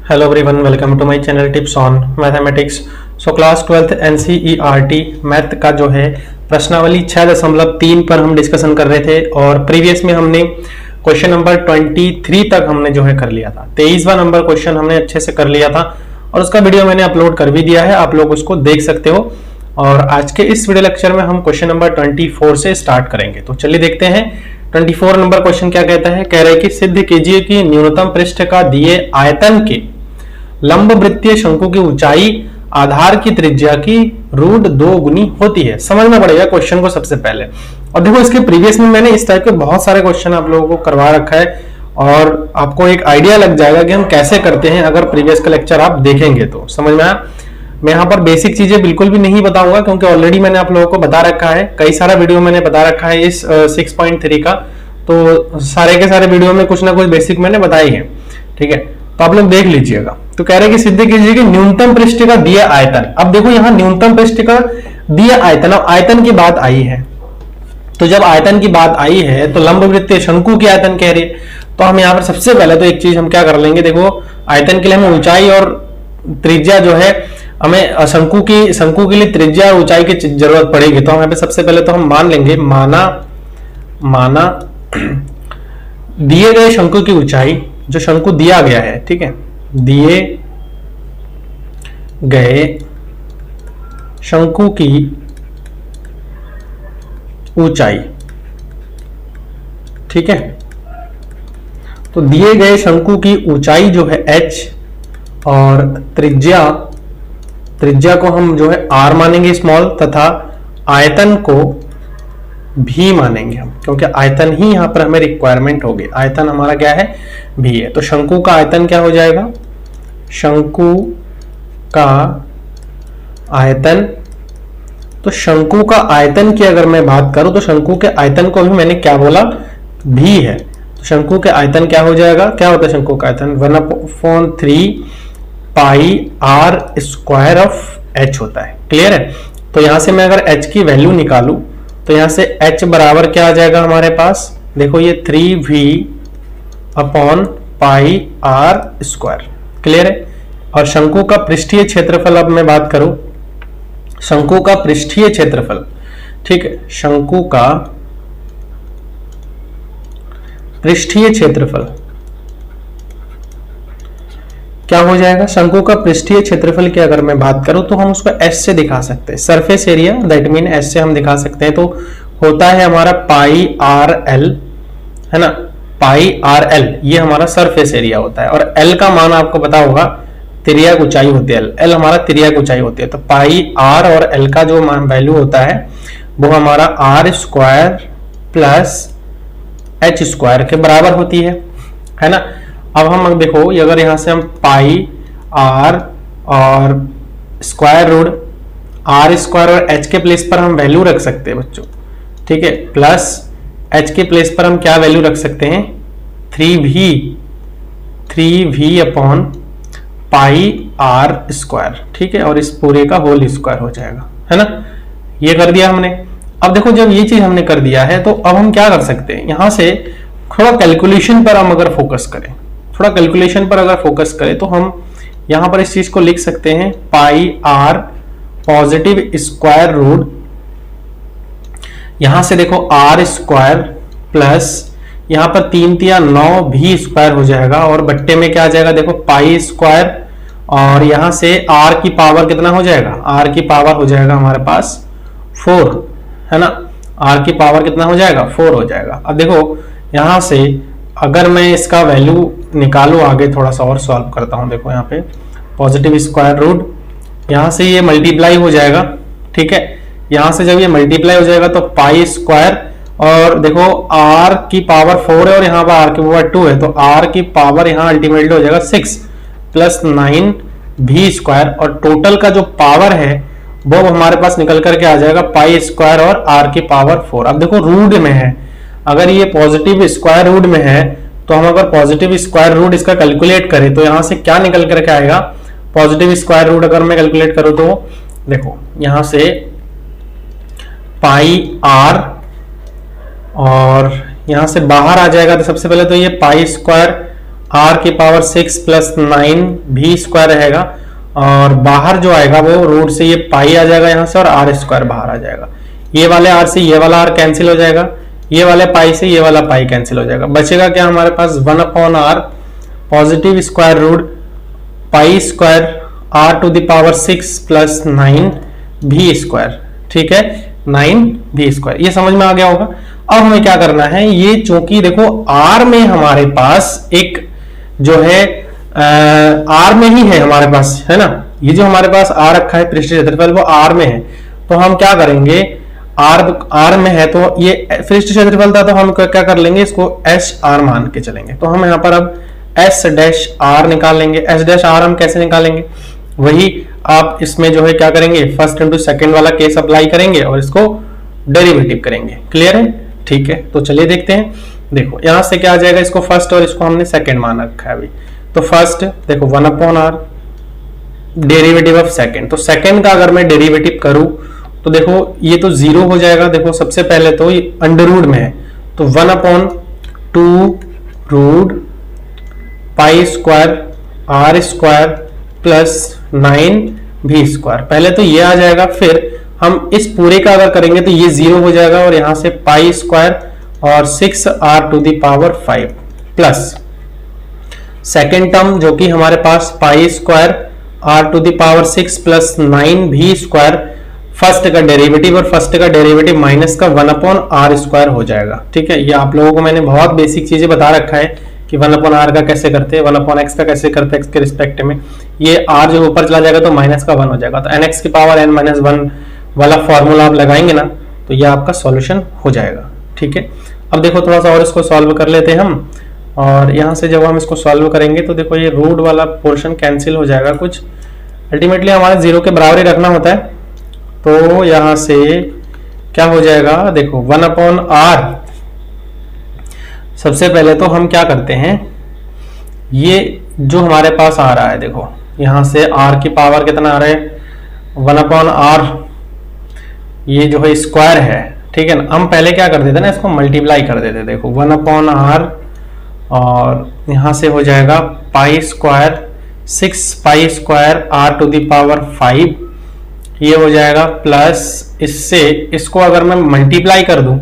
Hello everyone, welcome to my channel Tips on Mathematics. So class 12th NCERT math का जो है प्रश्नावली 6.3 पर हम डिस्कशन कर रहे थे और प्रीवियस में हमने क्वेश्चन नंबर 23 तक हमने जो है कर लिया था। 23वां नंबर क्वेश्चन हमने अच्छे से कर लिया था और उसका वीडियो मैंने अपलोड कर भी दिया है, आप लोग उसको देख सकते हो। और आज के इस वीडियो लेक्चर में हम क्वेश्चन नंबर 24 से स्टार्ट करेंगे। तो चलिए देखते हैं 24 नंबर क्वेश्चन क्या कहता है। कह रहे हैं कि सिद्ध कीजिए कि न्यूनतम पृष्ठ का दिए आयतन के लंब वृत्तीय शंकु की ऊंचाई आधार की त्रिज्या की रूट 2 गुनी होती है। समझना पड़ेगा क्वेश्चन को सबसे पहले। और देखो इसके प्रीवियस में मैंने इस टाइप के बहुत सारे क्वेश्चन आप लोगों को करवा रखा है और आपको एक आइडिया लग जाएगा कि हम कैसे करते हैं अगर प्रीवियस का लेक्चर आप देखेंगे तो। समझ में आया? मैं यहाँ पर बेसिक चीजें बिल्कुल भी नहीं बताऊंगा क्योंकि ऑलरेडी मैंने आप लोगों को बता रखा है, कई सारा वीडियो मैंने बता रखा है इस 6.3 का, तो सारे के सारे वीडियो में कुछ ना कुछ बेसिक मैंने बताई है। ठीक है, तो आप लोग देख लीजिएगा। तो कह रहे हैं कि सिद्ध कीजिए कि न्यूनतम पृष्ठ का दिया आयतन। अब देखो यहाँ न्यूनतम पृष्ठ का दिया आयतन, अब आयतन की बात आई है, तो जब आयतन की बात आई है तो लंब वृत्तीय शंकु की आयतन कह रही है। तो हम यहाँ पर सबसे पहले तो एक चीज हम क्या कर लेंगे, देखो आयतन के लिए हमें ऊंचाई और त्रिज्या जो है, हमें शंकु के लिए त्रिज्या और ऊंचाई की जरूरत पड़ेगी। तो यहाँ पे सबसे पहले तो हम मान लेंगे, माना दिए गए शंकु की ऊंचाई, जो शंकु दिया गया है, ठीक है, दिए गए शंकु की ऊंचाई, ठीक है। तो दिए गए शंकु की ऊंचाई जो है h और त्रिज्या को हम जो है r मानेंगे स्मॉल, तथा आयतन को भी मानेंगे हम, क्योंकि आयतन ही यहां पर हमें रिक्वायरमेंट होगी। आयतन हमारा क्या है, भी है। तो शंकु का आयतन क्या हो जाएगा, शंकु का आयतन, तो शंकु का आयतन की अगर मैं बात करूं तो शंकु के आयतन को भी मैंने क्या बोला, भी है। तो शंकु के आयतन क्या हो जाएगा, क्या होता है शंकु का आयतन, 1/3 पाई r स्क्वायर ऑफ h होता है। क्लियर है? तो यहां से मैं अगर h की वैल्यू निकालूं तो यहां से h बराबर क्या आ जाएगा हमारे पास, देखो ये 3v upon pi r square. Clear है? और शंकु का पृष्ठीय क्षेत्रफल, अब मैं बात करूं शंकु का पृष्ठीय क्षेत्रफल, ठीक है, शंकु का पृष्ठीय क्षेत्रफल क्या हो जाएगा, शंकु का पृष्ठीय क्षेत्रफल की अगर मैं बात करूं तो हम उसको s से दिखा सकते हैं, surface area, that mean s से हम दिखा सकते हैं। तो होता है हमारा पाई आर एल, है ना, पाई आर एल, ये हमारा सरफेस एरिया होता है। और l का मान आपको पता होगा, तिर्यक ऊंचाई होती है, l हमारा तिर्यक ऊंचाई होती है। तो पाई r और l का जो मान वैल्यू होता है वो हमारा r square plus h square के बराबर होती है ना। अब हम देखो अगर यहां से हम पाई r और स्क्वायर रूट r स्क्वायर और h के प्लेस पर हम वैल्यू रख सकते हैं बच्चों, ठीक है, प्लस h के प्लेस पर हम क्या वैल्यू रख सकते हैं, 3v upon pi r square, ठीक है, और इस पूरे का होल स्क्वायर हो जाएगा, है ना। ये कर दिया हमने। अब देखो जब ये चीज हमने कर दिया है तो अब हम क्या कर सकते हैं, यहां से थोड़ा कैलकुलेशन पर हम अगर फोकस करें, थोड़ा कैलकुलेशन पर अगर फोकस करें तो हम यहां पर इस चीज को लिख सकते हैं, पाई r पॉजिटिव स्क्वायर रूट, यहां से देखो r स्क्वायर प्लस यहां पर 3 तिया 9 भी स्क्वायर हो जाएगा और बट्टे में क्या आ जाएगा, देखो पाई स्क्वायर, और यहां से r की पावर कितना हो जाएगा, r की पावर हो जाएगा हमारे पास 4, है ना, r की पावर कितना हो जाएगा, 4 हो जाएगा। अब देखो यहां से अगर मैं इसका वैल्यू निकालू, आगे थोड़ा सा और सॉल्व करता हूं, देखो यहाँ पे पॉजिटिव स्क्वायर रूट, यहां से ये मल्टीप्लाई हो जाएगा, ठीक है, यहां से जब ये मल्टीप्लाई हो जाएगा तो पाई स्क्वायर, और देखो r की पावर 4 है और यहाँ पर r की पावर 2 है, तो r की पावर यहाँ अल्टीमेटली हो जाएगा 6 प्लस 9 भी स्क्वायर, और टोटल का जो पावर है वो हमारे पास निकल करके आ जाएगा पाई स्क्वायर और r की पावर 4। अब देखो रूट में है, अगर ये पॉजिटिव स्क्वायर रूट में है तो हम अगर पॉजिटिव स्क्वायर रूट इसका कैलकुलेट करें तो यहां से क्या निकल करके आएगा, पॉजिटिव स्क्वायर रूट अगर मैं कैलकुलेट करूं तो देखो यहां से पाई r और यहां से बाहर आ जाएगा तो सबसे पहले तो ये पाई स्क्वायर आर की पावर 6 प्लस 9 भी स्क्वायर रहेगा, और बाहर जो आएगा वो रूट से ये पाई आ जाएगा यहाँ से, और आर स्क्वायर बाहर आ जाएगा। ये वाले आर से ये वाला आर कैंसिल हो जाएगा, ये वाले पाई से ये वाला पाई कैंसिल हो जाएगा। बचेगा क्या हमारे पास, 1 upon r positive square root pi square r to the power 6 plus 9 भी स्क्वायर। ठीक है, 9 भी स्क्वायर, ये समझ में आ गया होगा। अब हमें क्या करना है, ये चूंकि देखो आर में हमारे पास एक जो है आर में ही है हमारे पास, है ना, ये जो हमारे पास आर रखा है पृष्ठीय क्षेत्रफल वो आर में है, तो हम क्या करेंगे, आर में है तो ये पृष्ठीय क्षेत्रफल था, तो हम क्या कर लेंगे, इसको एच आर मान के चलेंगे। तो हम यहाँ पर अब एस डैश आर निकाल लेंगे। एस डैश आर हम कैसे निकालेंगे, वही आप इसमें जो है क्या करेंगे, फर्स्ट इंटू सेकेंड वाला केस अप्लाई करेंगे और इसको डेरिवेटिव करेंगे। क्लियर है, ठीक है, तो चलिए देखते हैं। देखो यहां से क्या आ जाएगा, इसको फर्स्ट और इसको हमने सेकेंड मान रखा है अभी, तो फर्स्ट देखो 1 upon r derivative of second, तो सेकेंड का अगर मैं डेरिवेटिव करूं तो देखो ये तो 0 हो जाएगा। देखो सबसे पहले तो ये अंडर रूट में है, तो 1 upon 2 root pi square r square plus 9 भी स्क्वायर, पहले तो ये आ जाएगा, फिर हम इस पूरे का अगर करेंगे तो ये 0 हो जाएगा, और यहां से पाई स्क्वायर और 6 r to the power 5 plus second term जो कि हमारे पास pi square r to the power 6 plus 9 भी स्क्वायर, फर्स्ट का डेरिवेटिव, और फर्स्ट का डेरिवेटिव माइनस का 1 अपॉन आर स्क्वायर हो जाएगा। ठीक है, ये आप लोगों को मैंने बहुत बेसिक चीजें बता रखा है कि 1 अपॉन आर का कैसे करते हैं, 1 अपॉन एक्स का कैसे करते हैं, एक्स के रिस्पेक्ट में। ये आर जो ऊपर चला जाएगा तो माइनस का 1 हो जाएगा, तो एन एक्स की पावर एन माइनस 1 वाला फॉर्मूला आप लगाएंगे ना, तो ये आपका सॉल्यूशन हो जाएगा। ठीक है, अब देखो थोड़ा सा और इसको सॉल्व कर लेते हैं हम, और यहाँ से जब हम इसको सॉल्व करेंगे तो देखो ये रूट वाला पोर्शन कैंसिल हो जाएगा कुछ, अल्टीमेटली हमारे 0 के बराबर ही रखना होता है। तो यहाँ से क्या हो जाएगा, देखो 1 अपॉन आर, सबसे पहले तो हम क्या करते हैं, ये जो हमारे पास आ रहा है देखो यहां से आर की पावर कितना आ रहा है, 1 अपॉन आर, ये जो है स्क्वायर है। ठीक है ना, हम पहले क्या कर देते ना, इसको मल्टीप्लाई कर देते, देखो 1 अपॉन आर, और यहां से हो जाएगा pi square 6 pi square r to the power 5, ये हो जाएगा प्लस इससे इसको अगर मैं मल्टीप्लाई कर दूं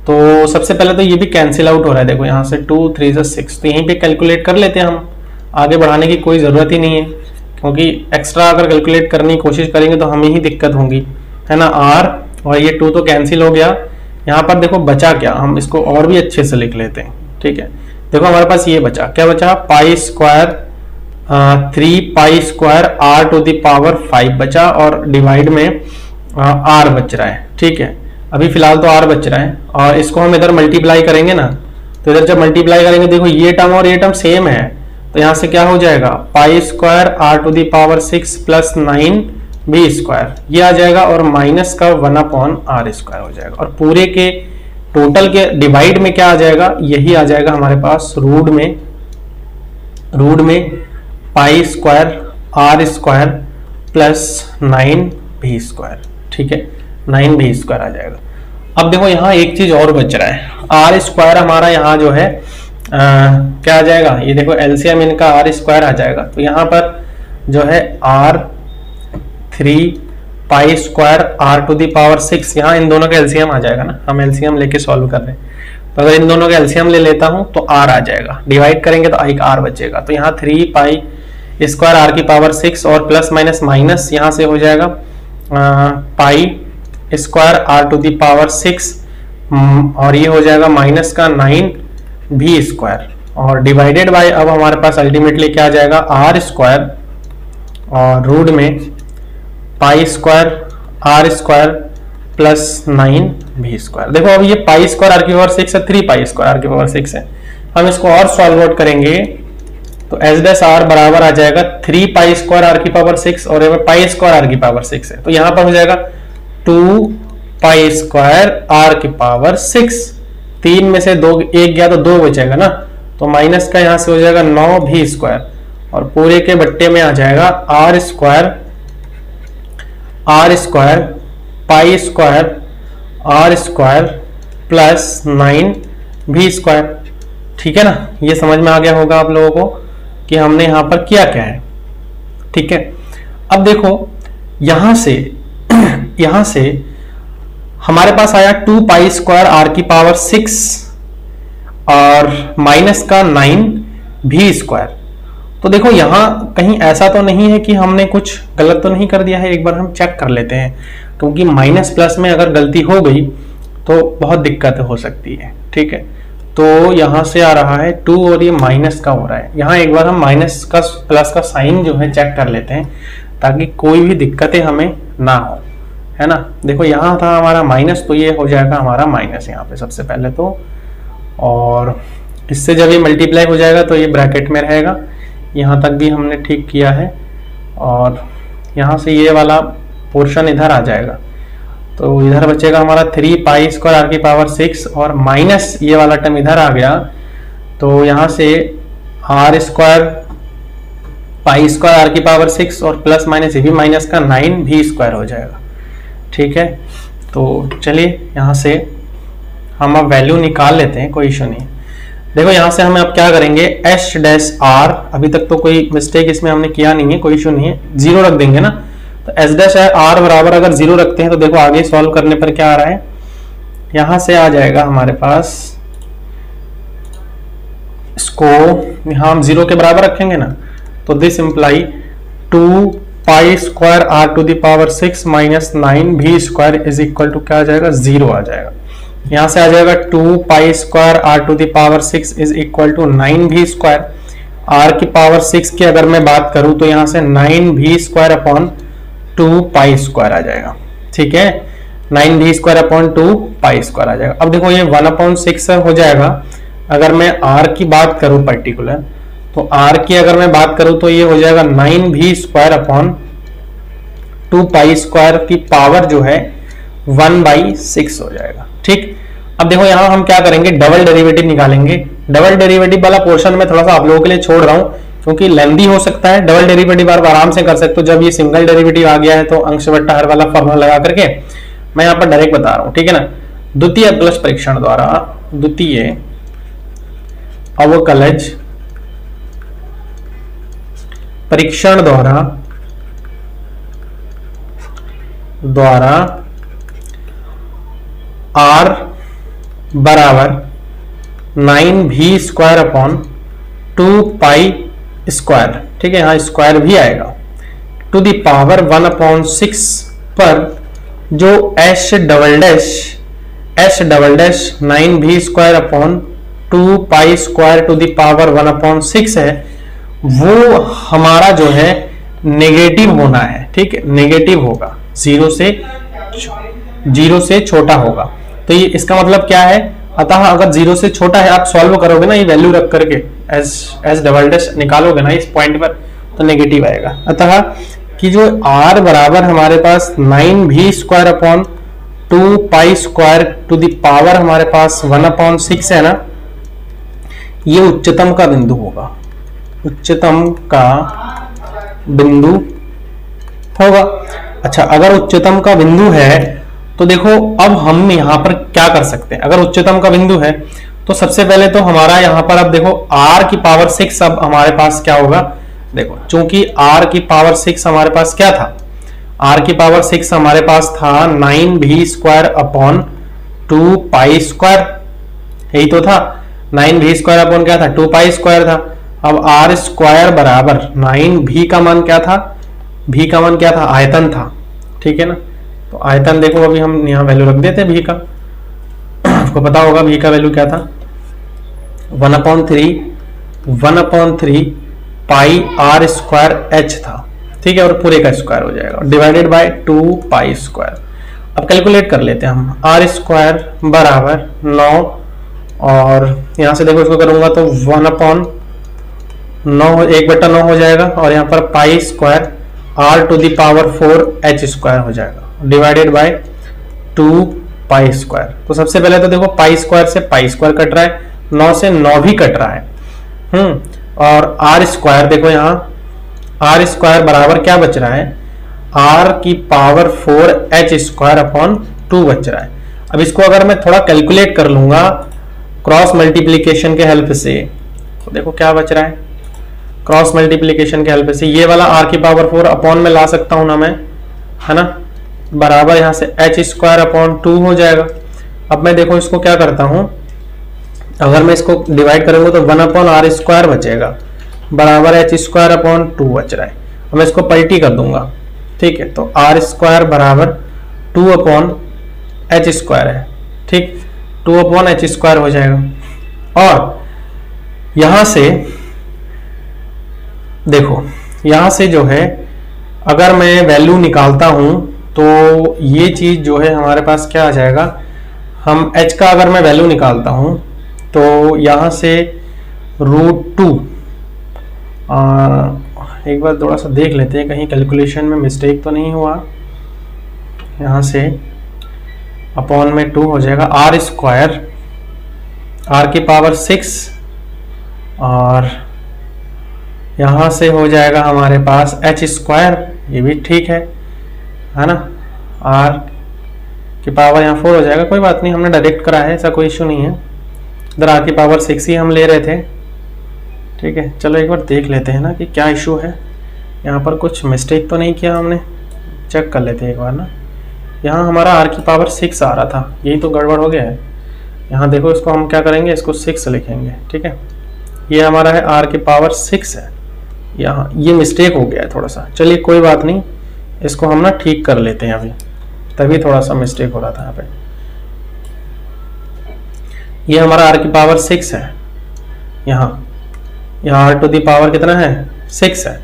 तो सबसे पहले तो ये भी कैंसिल आउट हो रहा है, देखो यहाँ से 2 3 6, तो यहीं पे कैलकुलेट कर लेते हैं हम, आगे बढ़ाने की कोई ज़रूरत ही नहीं है, क्योंकि एक्स्ट्रा अगर कैलकुलेट करने की कोशिश करेंगे तो हमें ही दिक्कत होगी, है ना। आर और ये 2 तो कैंसिल हो गया, यहाँ पर देखो बचा क्या, हम इसको और भी अच्छे से लिख लेते हैं। ठीक है, देखो हमारे पास ये बचा, क्या बचा, pi square 3 pi square r to the power 5 बचा, और डिवाइड में आर बच रहा है। ठीक है, अभी फिलहाल तो आर बच रहा है, और इसको हम इधर मल्टीप्लाई करेंगे ना, तो इधर जब मल्टीप्लाई करेंगे देखो ये टर्म और ये टर्म सेम है, तो यहां से क्या हो जाएगा, pi square r to the power 6 plus 9 भी स्क्वायर, ये आ जाएगा, और माइनस का 1 अपॉन आर स्क्वायर हो जाएगा, और पूरे के टोटल के डिवाइड में क्या आ जाएगा, यही आ जाएगा हमारे पास रूट में pi square r square plus 9 भी स्क्वायर। ठीक है, 9 भी स्क्वायर आ जाएगा। अब देखो यहाँ एक चीज और बच रहा है, आर स्क्वायर हमारा यहाँ जो है क्या आ जाएगा, ये देखो एलसीएम इनका आर स्क्वायर आ जाएगा, तो यहाँ पर जो है r 3 pi square r to the power 6, यहाँ इन दोनों का एलसीएम आ जाएगा ना, हम एलसीएम लेके सॉल्व कर रहे हैं, तो अगर इन दोनों का एलसीएम ले लेता हूं तो आर आ जाएगा, डिवाइड करेंगे तो एक आर बचेगा, तो यहाँ 3 पाई स्क्वायर आर की पावर 6 और प्लस माइनस माइनस यहाँ से हो जाएगा pi square r to the power 6, और ये हो जाएगा माइनस का 9 भी स्क्वायर, और डिवाइडेड बाय अब हमारे पास अल्टीमेटली क्या आ जाएगा, आर स्क्वायर और रूट में pi square r square plus 9 भी स्क्वायर। देखो अब ये पाई स्क्वायर आर की पावर 6 है, 3 पाई स्क्वायर आर की पावर 6 है, हम इसको और सॉल्व आउट करेंगे तो एच डैश आर बराबर आ जाएगा 3 पाई स्क्वायर आर की पावर 6, और यहाँ पाई स्क्वायर आर की पावर 6 है, तो यहाँ पर हो जाएगा 2 पाई स्क्वायर आर की पावर 6, 3 में से 2 एक गया तो 2 बचेगा ना, तो माइनस का यहाँ से हो जाएगा 9 भी स्क्वायर, और पूरे के बट्टे में आ जाएगा r square pi square r square plus 9 भी स्क्वायर। ठीक है ना, ये समझ में आ गया होगा आप लोगों को कि हमने यहां पर किया क्या है। ठीक है, अब देखो यहां से यहां से हमारे पास आया 2 पाई स्क्वायर आर की पावर 6 और माइनस का 9 भी स्क्वायर। तो देखो यहां कहीं ऐसा तो नहीं है कि हमने कुछ गलत तो नहीं कर दिया है, एक बार हम चेक कर लेते हैं, क्योंकि माइनस प्लस में अगर गलती हो गई तो बहुत दिक्कत हो सकती है। ठीक है, तो यहां से आ रहा है 2 और ये माइनस का हो रहा है। यहां एक बार हम माइनस का प्लस का साइन जो है चेक कर लेते हैं, ताकि कोई भी दिक्कतें हमें ना हो, है ना। देखो यहाँ था हमारा माइनस, तो ये हो जाएगा हमारा माइनस यहाँ पे सबसे पहले तो, और इससे जब ये मल्टीप्लाई हो जाएगा तो ये ब्रैकेट में रहेगा। यहाँ तक भी हमने ठीक किया है, और यहाँ से ये वाला पोर्शन इधर आ जाएगा, तो इधर बचेगा हमारा 3 पाई स्क्वायर आर की पावर 6 और माइनस ये वाला टर्म इधर आ गया, तो यहाँ से r square pi square r की पावर 6 और प्लस माइनस ये भी माइनस का 9 भी स्क्वायर हो जाएगा। ठीक है, तो चलिए यहाँ से हम अब वैल्यू निकाल लेते हैं, कोई इशू नहीं। देखो यहाँ से हमें अब क्या करेंगे, एच डैश आर, अभी तक तो कोई मिस्टेक इसमें हमने किया नहीं है, कोई इशू नहीं है, 0 रख देंगे ना। तो एच डैश आर बराबर अगर 0 रखते हैं तो देखो आगे सॉल्व करने पर क्या आ रहा है, यहां से आ जाएगा हमारे पास, इसको यहां हम 0 के बराबर रखेंगे ना, तो this imply 2 pi square r to the power 6 minus 9 भी स्क्वायर इज इक्वल टू क्या आ जाएगा, 0 आ जाएगा। यहां से आ जाएगा 2 pi square r to the power 6 is equal to 9 भी स्क्वायर। आर की पावर 6 की अगर मैं बात करूं तो यहां से 9 भी स्क्वायर अपॉन 2 पाई स्क्वायर आ जाएगा। ठीक है, 9 भी स्क्वायर अपॉन 2 पाई स्क्वायर आ जाएगा। अब देखो ये 1/6 हो जाएगा। अगर मैं आर की बात करूं पर्टिकुलर, तो आर की अगर मैं बात करूं तो ये हो जाएगा 9 भी स्क्वायर अपॉन 2 पाई स्क्वायर की पावर जो है 1/6 हो जाएगा। ठीक, अब देखो यहां हम क्या करेंगे, डबल डेरिवेटिव निकालेंगे। डबल डेरिवेटिव वाला पोर्शन में थोड़ा सा आप लोगों के लिए छोड़ रहा हूं, क्योंकि लेंदी हो सकता है। डबल डेरिवेटिव आप आराम से कर सकते हो, जब ये सिंगल डेरिवेटिव आ गया है तो अंश बट्टा हर वाला फॉर्मूला लगा करके मैं यहाँ पर डायरेक्ट बता रहा हूं। ठीक है ना, द्वितीय अवकलज परीक्षण द्वारा, द्वितीय अवकलज परीक्षण द्वारा आर बराबर 9 भी स्क्वायर अपॉन 2 पाई स्क्वायर, ठीक है, यहां स्क्वायर भी आएगा, टू द पावर 1/6 पर जो एच डबल डैश 9 भी square upon 2 pi square to the power 1/6 है, वो हमारा जो है नेगेटिव होना है। ठीक है, नेगेटिव होगा, 0 से छोटा होगा। तो ये इसका मतलब क्या है, अतः अगर 0 से छोटा है, आप सॉल्व करोगे ना ये वैल्यू रख करके, एस डबल डैश निकालोगे ना इस पॉइंट पर, तो नेगेटिव आएगा। अतः कि जो r बराबर हमारे पास 9 भी square upon 2 pi square to the power हमारे पास 1/6 है ना, ये उच्चतम का बिंदु होगा, उच्चतम का बिंदु होगा। अच्छा, अगर उच्चतम का बिंदु है तो देखो अब हम यहां पर क्या कर सकते हैं। अगर उच्चतम का बिंदु है तो सबसे पहले तो हमारा यहां पर, अब देखो r की पावर 6 अब हमारे पास क्या होगा, देखो चूंकि r की पावर 6 हमारे पास क्या था, r की पावर 6 हमारे पास था 9 भी स्क्वायर अपॉन 2 पाई स्क्वायर, यही तो था, 9 भी स्क्वायर अपॉन क्या था, 2 पाई स्क्वायर था। अब r स्क्वायर बराबर 9 भी का मान क्या था, भी का मान क्या था, आयतन था। ठीक है ना, तो आयतन देखो अभी हम यहाँ वैल्यू रख देते हैं भी का, आपको पता होगा भी का वैल्यू क्या था, 1/3 पाई आर स्क्वायर एच था। ठीक है, और पूरे का स्क्वायर हो जाएगा, डिवाइडेड बाय 2 पाई स्क्वायर। अब कैलकुलेट कर लेते हैं हम, आर स्क्वायर बराबर 9, और यहां से देखो इसको करूंगा तो 1/9 हो जाएगा, और यहाँ पर pi square r to the power 4 h square हो जाएगा, डिवाइडेड बाय 2 पाई स्क्वायर। तो सबसे पहले तो देखो पाई स्क्वायर से पाई स्क्वायर कट रहा है, 9 से 9 भी कट रहा है, और आर स्क्वायर देखो यहाँ आर स्क्वायर बराबर क्या बच रहा है, आर की पावर 4 एच स्क्वायर अपॉन 2 बच रहा है। अब इसको अगर मैं थोड़ा कैलकुलेट कर लूंगा क्रॉस मल्टीप्लीकेशन के हेल्प से, तो देखो क्या बच रहा है, क्रॉस मल्टीप्लीकेशन के हेल्प से ये वाला r की पावर 4 अपॉन में ला सकता हूं ना मैं, है ना, बराबर यहां से h स्क्वायर अपॉन 2 हो जाएगा। अब मैं देखो इसको क्या करता हूं, अगर मैं इसको डिवाइड करूंगा तो 1 अपॉन आर स्क्वायर बचेगा, बराबर h स्क्वायर अपॉन 2 बच रहा है। अब मैं इसको पलटी कर दूंगा, ठीक है, तो आर स्क्वायर बराबर 2 अपॉन एच स्क्वायर है, ठीक, 2 अपॉन एच स्क्वायर हो जाएगा। और यहां से देखो, यहां से जो है अगर मैं वैल्यू निकालता हूं तो ये चीज जो है हमारे पास क्या आ जाएगा, हम h का अगर मैं वैल्यू निकालता हूं तो यहां से √2, एक बार थोड़ा सा देख लेते हैं कहीं कैलकुलेशन में मिस्टेक तो नहीं हुआ, यहां से अपॉन में 2 हो जाएगा, आर स्क्वायर आर की पावर 6 और यहां से हो जाएगा हमारे पास एच स्क्वायर, ये भी ठीक है ना, आर की पावर यहाँ 4 हो जाएगा, कोई बात नहीं, हमने डायरेक्ट करा है, ऐसा कोई इश्यू नहीं है, इधर आर की पावर 6 ही हम ले रहे थे, ठीक है। चलो एक बार देख लेते हैं ना कि क्या इशू है, यहाँ पर कुछ मिस्टेक तो नहीं किया हमने, चेक कर लेते हैं एक बार ना। यहाँ हमारा आर की पावर 6 आ रहा था, यही तो गड़बड़ हो गया है। यहाँ देखो इसको हम क्या करेंगे, इसको 6 लिखेंगे, ठीक है, ये हमारा है आर की पावर 6 है, यहाँ ये मिस्टेक हो गया है थोड़ा सा, चलिए कोई बात नहीं, इसको हम ना ठीक कर लेते हैं अभी, तभी थोड़ा सा मिस्टेक हो रहा था यहाँ पे। ये हमारा आर की पावर 6 है, यहाँ आर टू दी पावर कितना है 6 है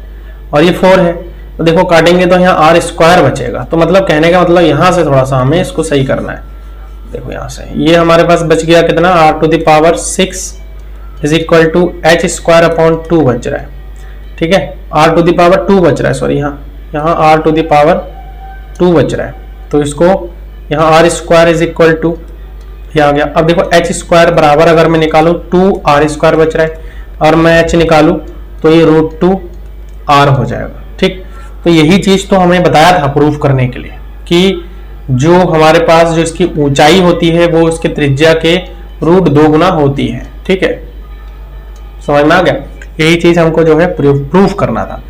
और ये 4 है, तो देखो काटेंगे तो यहाँ आर स्क्वायर बचेगा, तो मतलब कहने का मतलब यहाँ से थोड़ा सा हमें इसको सही करना है। देखो यहाँ से ये हमारे पास बच गया कितना, r to the power 6 is equal to h square upon 2 बच रहा है, ठीक है, आर टू दी पावर 2 बच रहा है, सॉरी यहाँ आर टू दी पावर 2 बच रहा है, तो इसको यहाँ r square is equal to ये आ गया। अब देखो एच स्क्वायर बराबर अगर मैं निकालू 2 आर स्क्वायर बच रहा है और मैं एच निकालू तो ये √2 आर हो जाएगा, ठीक। तो यही चीज तो हमें बताया था प्रूफ करने के लिए कि जो हमारे पास जो इसकी ऊंचाई होती है वो इसके त्रिज्या के √2 गुना होती है, ठीक है, समझ में आ गया। यही चीज हमको जो है प्रूफ करना था।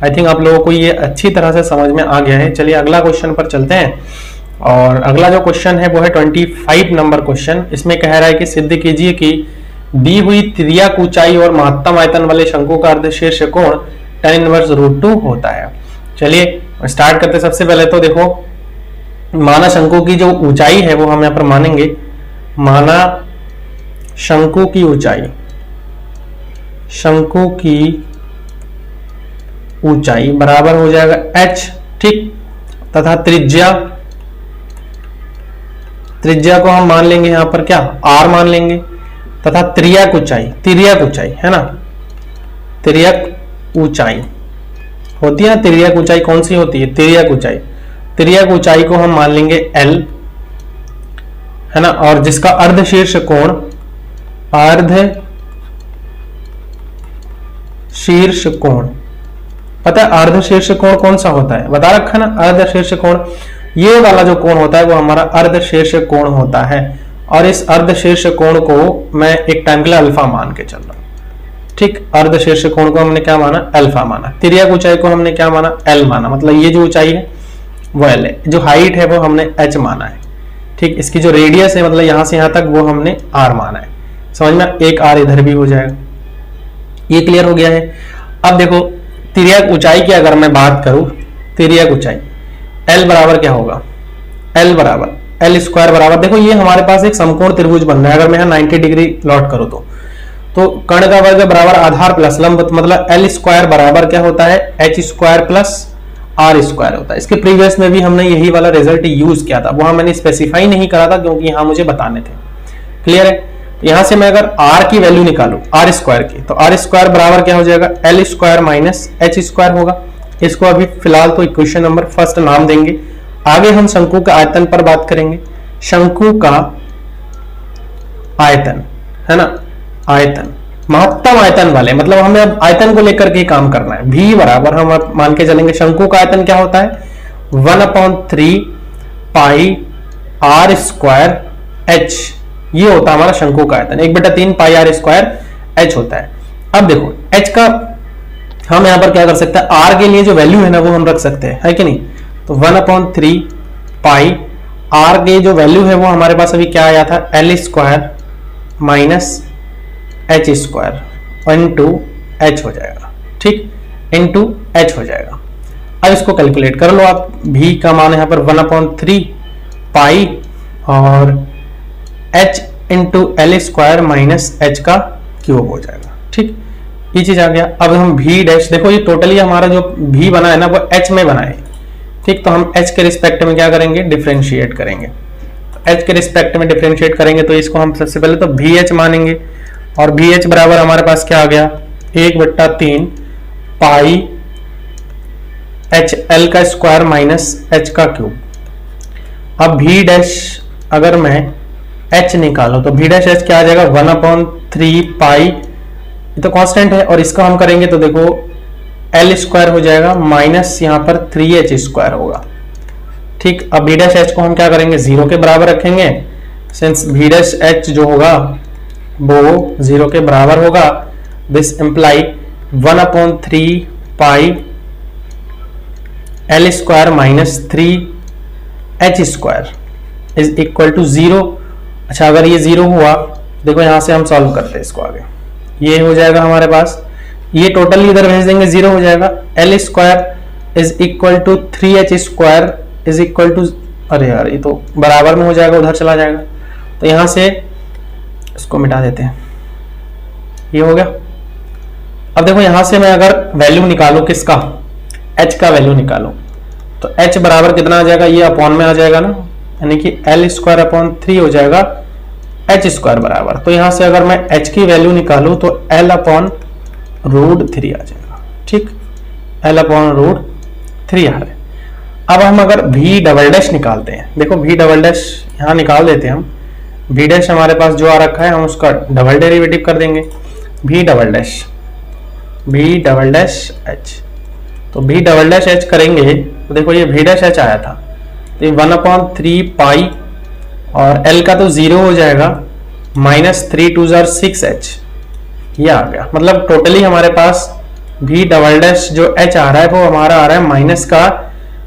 आई थिंक आप लोगों को ये अच्छी तरह से समझ में आ गया है। चलिए अगला क्वेश्चन पर चलते हैं, और अगला जो क्वेश्चन है वो है 25 नंबर क्वेश्चन। इसमें कह रहा है कि सिद्ध कीजिए कि दी हुई तिर्यक ऊंचाई और महत्तम आयतन वाले शंकु का अर्धशीर्ष कोण tan इनवर्स √2 होता है। चलिए स्टार्ट करते। सबसे पहले तो देखो, माना शंकु की जो ऊंचाई है वो हम यहाँ पर मानेंगे, माना शंकु की ऊंचाई, शंकु की ऊंचाई बराबर हो जाएगा h, ठीक, तथा त्रिज्या को हम मान लेंगे यहाँ पर क्या r मान लेंगे, तथा तिर्यक ऊंचाई है ना, तिर्यक ऊंचाई होती है ना, तिर्यक ऊंचाई कौन सी होती है, तिर्यक ऊंचाई को हम मान लेंगे l, है ना, और जिसका अर्धशीर्ष कोण पता है, अर्धशीर्ष कोण कौन सा होता है, बता रखा ना, अर्धशीर्ष कोण, ये वाला जो कोण होता है वो हमारा अर्धशीर्ष कोण होता है, और इस अर्धशीर्ष कोण को मैं एक टाइम के लिए अल्फा मान के चल रहा हूं, ठीक। अर्धशीर्ष कोण को हमने क्या माना, अल्फा माना। तिर्यक ऊंचाई को हमने क्या माना, एल माना, मतलब ये जो ऊंचाई है वो एल है, जो हाइट है वो हमने एच माना है, ठीक। इसकी जो रेडियस है मतलब यहां से यहां तक वो हमने आर माना है, समझ में, एक आर इधर भी हो जाएगा। ये क्लियर हो गया है। अब देखो तिर्यक ऊंचाई की अगर मैं बात करूं, तिर्यक ऊंचाई एल बराबर क्या होगा, एल बराबर एल स्क्वायर बराबर, देखो ये हमारे पास एक समकोण त्रिभुज बन रहा है, अगर मैं 90 डिग्री लॉट करूं तो कर्ण का वर्ग बराबर आधार प्लस लंब, मतलब एल स्क्वायर बराबर क्या होता है, h square plus r square होता है। इसके प्रीवियस में भी हमने यही वाला रिजल्ट यूज किया था, वहां मैंने स्पेसिफाई नहीं करा था क्योंकि यहां मुझे बताने थे। क्लियर है। यहां से मैं अगर r की वैल्यू निकालू आर स्क्वायर की, तो आर स्क्वायर बराबर क्या हो जाएगा, l square minus H square होगा। इसको अभी फिलहाल तो इक्वेशन नंबर फर्स्ट नाम देंगे, आगे हम शंकु का आयतन पर बात करेंगे। शंकु का आयतन है ना, आयतन महत्तम आयतन वाले, मतलब हमें अब आयतन को लेकर के काम करना है। v बराबर हम मान के चलेंगे, शंकु का आयतन क्या होता है, 1/3 पाई आर स्क्वायर एच ये होता है हमारा शंकु का आयतन, 1/3 पाई आर स्क्वायर एच होता है। अब देखो एच का हम यहां पर क्या कर सकते हैं, आर के लिए जो वैल्यू है ना वो हम रख सकते हैं, है कि नहीं। तो 1/3 पाई आर के जो वैल्यू है वो हमारे पास अभी क्या आया था, L square minus H square into H हो जाएगा, ठीक, इंटू एच हो जाएगा। अब इसको कैलकुलेट कर लो आप, v का मान यहाँ पर 1/3 पाई और h into L square minus H का क्यूब हो जाएगा, ठीक, ये चीज आ गया। अब हम v डैश, देखो ये टोटली हमारा जो v बना है ना वो h में बना है, ठीक, तो हम h के रिस्पेक्ट में क्या करेंगे, डिफरेंशिएट करेंगे। तो h के रिस्पेक्ट में डिफरेंशिएट करेंगे तो इसको हम सबसे पहले तो vh मानेंगे, और vh बराबर हमारे पास क्या आ गया, 1/3 पाई एच एल का स्क्वायर माइनस एच का क्यूब। अब v डैश अगर मैं h निकालो तो v डैश h क्या आ जाएगा, 1/3 पाई, ये तो कांस्टेंट है, और इसका हम करेंगे तो देखो एल स्क्वायर हो जाएगा माइनस यहाँ पर 3h स्क्वायर होगा, ठीक। अब v डैश h को हम क्या करेंगे, 0 के बराबर रखेंगे, सिंस v डैश h जो होगा वो 0 के बराबर होगा। This imply 1/3 pi l square minus 3h square is equal to 0। अच्छा अगर ये 0 हुआ, देखो यहां से हम सॉल्व करते हैं इसको आगे, ये हो जाएगा हमारे पास, ये टोटल इधर भेज देंगे 0 हो जाएगा, l square is equal to 3h square is equal to, अरे यार ये तो बराबर में हो जाएगा, उधर चला जाएगा, तो यहां से इसको मिटा देते हैं, ये हो गया। अब देखो यहां से मैं अगर वैल्यू निकालू किसका, h का वैल्यू निकालो, तो h बराबर कितना आ जाएगा, ये अपॉन में आ जाएगा ना, यानी कि एल स्क्वायर अपॉन 3 हो जाएगा h स्क्वायर बराबर। तो यहां से अगर मैं h की वैल्यू निकालू तो l अपॉन रूट 3 आ जाएगा, ठीक, l अपॉन रूट 3 आ रहा है। अब हम अगर v डबल डैश निकालते हैं, देखो v डबल डैश यहां निकाल देते हैं हम, v डैश हमारे पास जो आ रखा है हम उसका डबल डेरिवेटिव कर देंगे, v डबल डैश h, तो v डबल डैश h करेंगे तो देखो ये v डैश h आया था, तो ये 1/3 पाई और l का तो 0 हो जाएगा, माइनस 3 2 6h, ये आ गया। मतलब टोटली हमारे पास v डबल डैश जो h आ रहा है वो हमारा आ रहा है माइनस का,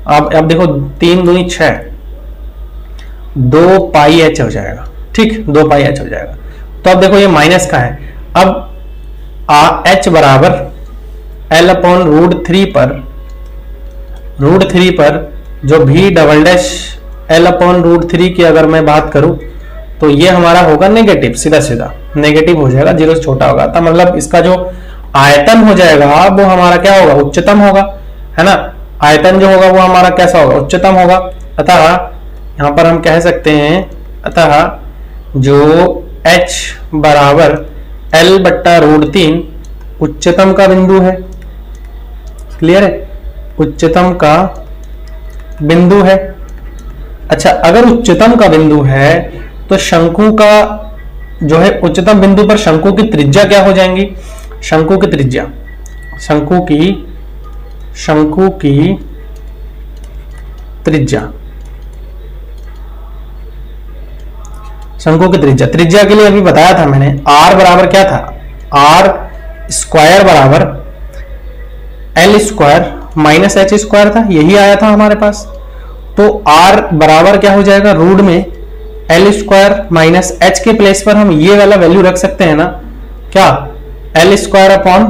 अब देखो 3 दूनी 6, 2 पाई h हो जाएगा, ठीक, 2 पाई h हो जाएगा। तो अब देखो ये माइनस का है, अब h बराबर l अपॉन रूट 3 पर जो v double dash l upon root 3 की अगर मैं बात करूं तो ये हमारा होगा नेगेटिव, सीधा सीधा नेगेटिव हो जाएगा, 0 से छोटा होगा, तो मतलब इसका जो आयतन हो जाएगा वो हमारा क्या होगा, उच्चतम होगा, है ना। आयतन जो होगा वो हमारा कैसा होगा, उच्चतम होगा। अतः यहां पर हम कह सकते हैं, अतः जो h बराबर l/√3 उच्चतम का बिंदु है, क्लियर है, उच्चतम का बिंदु है। अच्छा अगर उच्चतम का बिंदु है तो शंकु का जो है उच्चतम बिंदु पर शंकु की त्रिज्या क्या हो जाएंगी, शंकु की त्रिज्या, शंकु की त्रिज्या के लिए अभी बताया था मैंने, r बराबर क्या था, r स्क्वायर बराबर L square minus H square था, यही आया था हमारे पास। तो r बराबर क्या हो जाएगा, रूट में एल स्क्वायर माइनस एच के प्लेस पर हम ये वाला वैल्यू रख सकते हैं ना, क्या, एल स्क्वायर अपॉन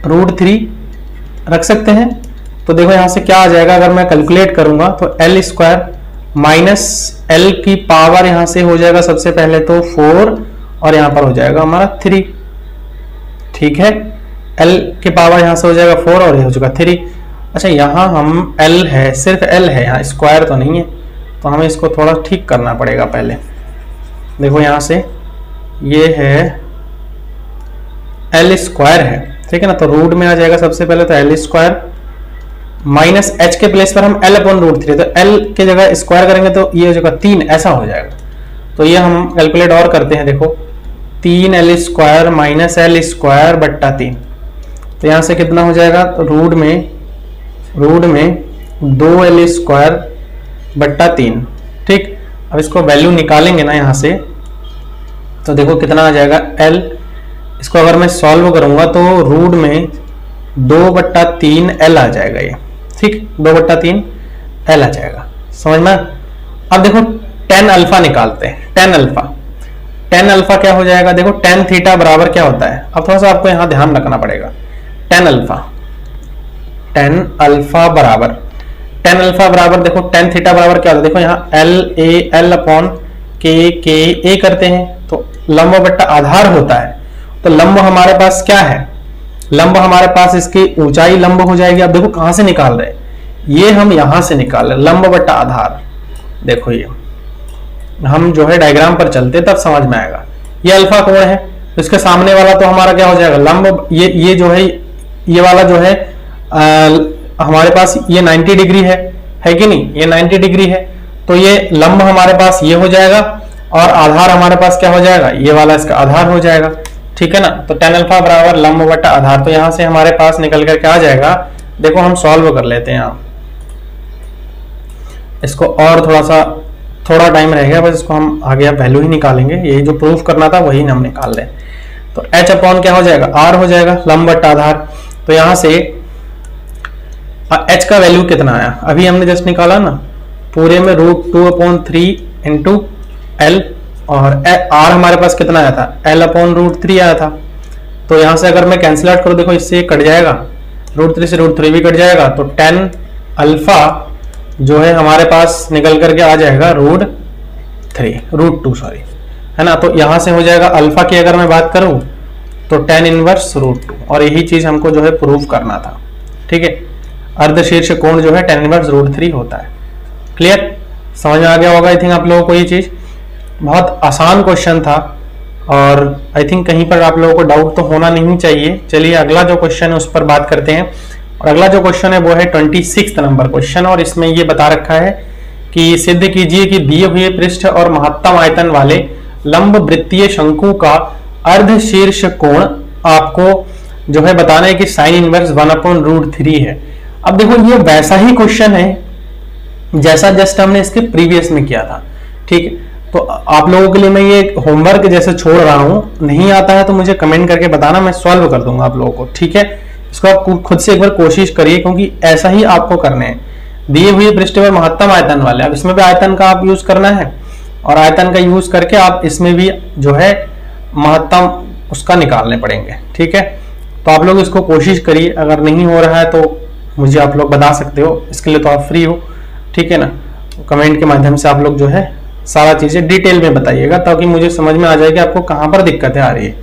रूट 3 रख सकते हैं। तो देखो यहां से क्या आ जाएगा, अगर मैं कैलकुलेट करूंगा तो एल स्क्वायर माइनस एल की पावर यहां से हो जाएगा सबसे पहले तो 4 और यहां पर हो जाएगा हमारा 3, ठीक है, एल की पावर यहां से हो जाएगा 4 और ये हो चुका 3। अच्छा यहां हम एल है, सिर्फ एल है, यहाँ स्क्वायर तो नहीं है, तो हमें इसको थोड़ा ठीक करना पड़ेगा पहले। देखो यहां से ये है एल स्क्वायर है, ठीक है ना, तो रूट में आ जाएगा सबसे पहले तो एल स्क्वायर माइनस एच के प्लेस पर हम एल अपॉन रूट 3, तो एल के जगह स्क्वायर करेंगे तो ये हो जाएगा 3, ऐसा हो जाएगा। तो ये हम कैलकुलेट और करते हैं, देखो 3 L square minus L square बट्टा 3, तो यहां से कितना हो जाएगा, तो रूट में 2 एल स्क्वायर बट्टा 3, ठीक। अब इसको वैल्यू निकालेंगे ना यहाँ से, तो देखो कितना आ जाएगा l, इसको अगर मैं सॉल्व करूंगा तो रूट में 2/3 l आ जाएगा ये, ठीक, 2/3 l आ जाएगा, समझ में। अब देखो tan अल्फा निकालते हैं, tan अल्फा क्या हो जाएगा, देखो tan थीटा बराबर क्या होता है, अब थोड़ा सा आपको यहां ध्यान रखना पड़ेगा। tan अल्फा बराबर देखो tan थीटा बराबर क्या होता है, देखो यहाँ l अपॉन k करते हैं, तो लंब बट्टा आधार होता है। तो लंब हमारे पास क्या है, लंब हमारे पास इसकी ऊंचाई लंब हो जाएगी। अब देखो कहां से निकाल रहे हैं, ये हम यहां से निकाल रहे हैं, लंब बट्टा आधार। देखो ये हम जो है डायग्राम पर चलते तब समझ में आएगा। ये अल्फा कोण है, तो इसके सामने वाला तो हमारा क्या हो जाएगा, लंब, ये जो है, ये वाला जो है हमारे पास ये 90 डिग्री है कि नहीं, ये 90 डिग्री है, तो ये लंब हमारे पास ये हो जाएगा और आधार हमारे पास क्या हो जाएगा, ये वाला इसका आधार हो जाएगा, ठीक है ना। तो tan अल्फा बराबर लंब बट्टा आधार, तो यहां से हमारे पास निकल कर क्या आ जाएगा, देखो हम सॉल्व कर लेते हैं यहाँ इसको, और थोड़ा टाइम रहेगा, बस इसको हम आगे अब वैल्यू ही निकालेंगे, यही जो प्रूफ करना था वही हम निकाल रहे हैं। तो h अपॉन क्या हो जाएगा, r हो जाएगा, लंब बट्टा आधार। तो यहां से h का वैल्यू कितना आया, अभी हमने जस्ट निकाला ना, पूरे में √2/3 इंटू l, और r हमारे पास कितना आया था, l अपॉन √3 आया था। तो यहां से अगर मैं कैंसिल आउट करूं, देखो इससे कट जाएगा, √3 से √3 भी कट जाएगा, तो tan अल्फा जो है हमारे पास निकल करके आ जाएगा √2 सॉरी, है ना। तो यहां से हो जाएगा अल्फा की अगर मैं बात करूं तो tan इनवर्स √2, और यही चीज हमको जो है प्रूव करना था, ठीक है। अर्धशीर्ष कोण जो है tan इनवर्स √3 होता है। क्लियर, समझ में आ गया होगा आई थिंक आप लोगों को। ये चीज बहुत आसान क्वेश्चन था और आई थिंक कहीं पर आप लोगों को डाउट तो होना नहीं चाहिए। चलिए अगला जो क्वेश्चन है उस पर बात करते हैं, और अगला जो क्वेश्चन है वो है 26 नंबर क्वेश्चन, और इसमें ये बता रखा है कि सिद्ध कीजिए कि दिए हुए पृष्ठ और महत्तम आयतन वाले लंब वृत्तीय शंकु का अर्धशीर्ष कोण आपको जो है बताना है कि साइन इनवर्स 1/√3 है। अब देखो ये वैसा ही क्वेश्चन है जैसा जस्ट हमने इसके प्रीवियस में किया था, ठीक है। तो आप लोगों के लिए मैं ये होमवर्क जैसे छोड़ रहा हूं, नहीं आता है तो मुझे कमेंट करके बताना, मैं सॉल्व कर दूंगा आप लोगों को, ठीक है। इसको आप खुद से एक बार कोशिश करिए, क्योंकि ऐसा ही आपको करने हैं। दिए हुए पृष्ठ पर महत्तम आयतन वाले, अब इसमें भी आयतन का आप यूज करना है, और आयतन का यूज करके आप इसमें भी जो है महत्तम उसका निकालने पड़ेंगे, ठीक है। तो आप लोग इसको कोशिश करिए, अगर नहीं हो रहा है तो मुझे आप लोग बता सकते हो, इसके लिए तो आप फ्री हो, ठीक है ना। कमेंट के माध्यम से आप लोग जो है सारा चीजें डिटेल में बताइएगा, ताकि मुझे समझ में आ जाए कि आपको कहां पर दिक्कतें आ रही है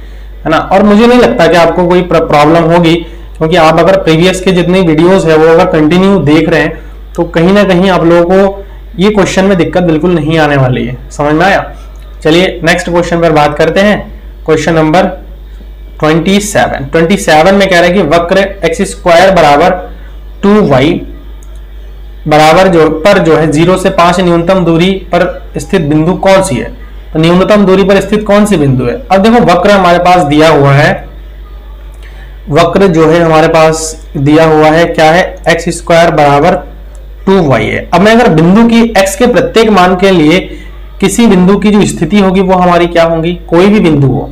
ना। और मुझे नहीं लगता कि आपको कोई प्रॉब्लम होगी, क्योंकि आप अगर प्रीवियस के जितनी वीडियोस है वो अगर कंटिन्यू देख रहे हैं तो कहीं ना कहीं आप लोगों को ये क्वेश्चन में दिक्कत बिल्कुल नहीं आने वाली है, समझ में आया। चलिए नेक्स्ट क्वेश्चन पर बात करते हैं। क्वेश्चन नंबर 27 में कह रहा है कि वक्र x² बराबर 2y बराबर जो है 0 से 5 न्यूनतम दूरी पर स्थित बिंदु कौन सी है। तो न्यूनतम दूरी पर स्थित कौन सी बिंदु है। अब देखो वक्र हमारे पास दिया हुआ है, वक्र जो है हमारे पास दिया हुआ है क्या है, x² बराबर 2y है। अब मैं अगर बिंदु की x के प्रत्येक मान के लिए किसी बिंदु की जो स्थिति होगी वो हमारी क्या होगी, कोई भी बिंदु हो,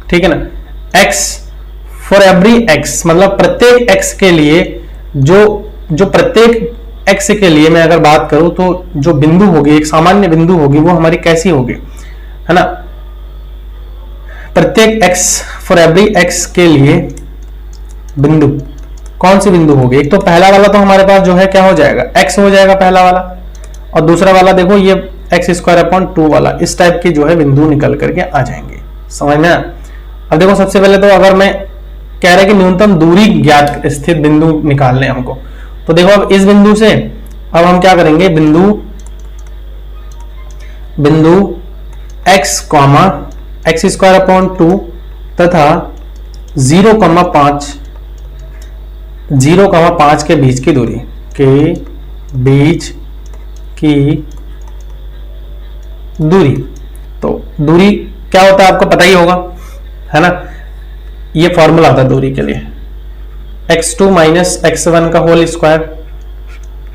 ठीक है ना। x फॉर एवरी x, मतलब प्रत्येक x के लिए जो प्रत्येक x के लिए मैं अगर बात करूं तो जो बिंदु होगी, एक सामान्य बिंदु होगी, वो हमारी कैसी होगी, है ना। प्रत्येक x फॉर एवरी x के लिए बिंदु कौन सी बिंदु होगी। एक तो पहला वाला तो हमारे पास जो है क्या हो जाएगा, x हो जाएगा पहला वाला, और दूसरा वाला देखो ये x²/2 वाला, इस टाइप के जो है बिंदु निकल करके आ जाएंगे, समझ में। अब देखो सबसे पहले तो अगर मैं कह रहे कि न्यूनतम दूरी ज्ञात स्थित बिंदु निकालने हमको, तो देखो अब इस बिंदु से अब हम क्या करेंगे, बिंदु x, x²/2 तथा 0,5 के बीच की दूरी तो दूरी क्या होता है आपको पता ही होगा, है ना। ये फॉर्मूला आता है दूरी के लिए, x2 - x1 का whole square